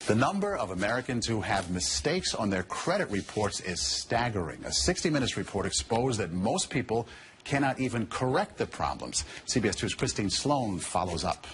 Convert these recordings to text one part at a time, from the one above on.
The number of Americans who have mistakes on their credit reports is staggering. A 60 Minutes report exposed that most people cannot even correct the problems. CBS 2's Christine Sloan follows up.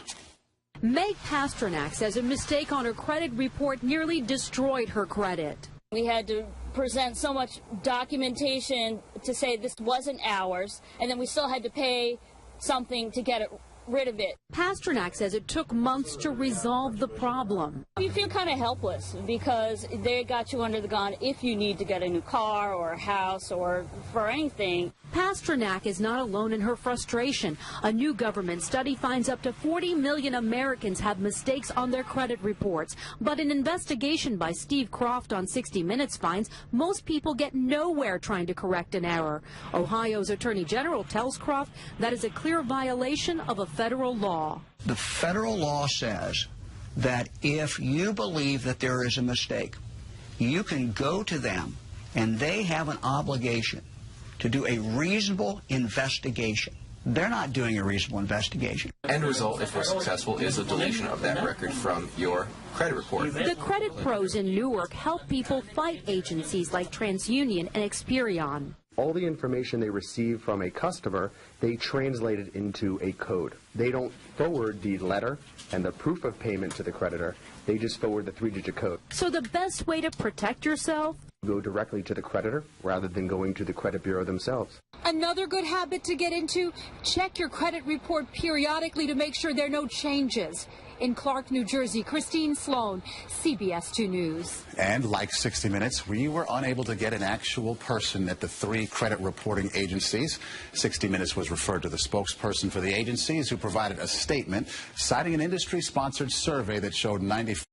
Meg Pasternak says a mistake on her credit report nearly destroyed her credit. We had to present so much documentation to say this wasn't ours, and then we still had to pay something to get rid of it. Pasternak says it took months to resolve the problem. You feel kind of helpless because they got you under the gun if you need to get a new car or a house or for anything. Pasternak is not alone in her frustration. A new government study finds up to 40 million Americans have mistakes on their credit reports. But an investigation by Steve Croft on 60 Minutes finds most people get nowhere trying to correct an error. Ohio's Attorney General tells Croft that is a clear violation of a federal law. The federal law says that if you believe that there is a mistake, you can go to them and they have an obligation to do a reasonable investigation. They're not doing a reasonable investigation. End result, if we're successful, is a deletion of that record from your credit report. The credit pros in Newark help people fight agencies like TransUnion and Experian. All the information they receive from a customer, they translate it into a code. They don't forward the letter and the proof of payment to the creditor. They just forward the 3-digit code. So the best way to protect yourself? Go directly to the creditor rather than going to the credit bureau themselves. Another good habit to get into, check your credit report periodically to make sure there are no changes. In Clark, New Jersey, Christine Sloan, CBS 2 News. And like 60 Minutes, we were unable to get an actual person at the 3 credit reporting agencies. 60 Minutes was referred to the spokesperson for the agencies, who provided a statement citing an industry-sponsored survey that showed 95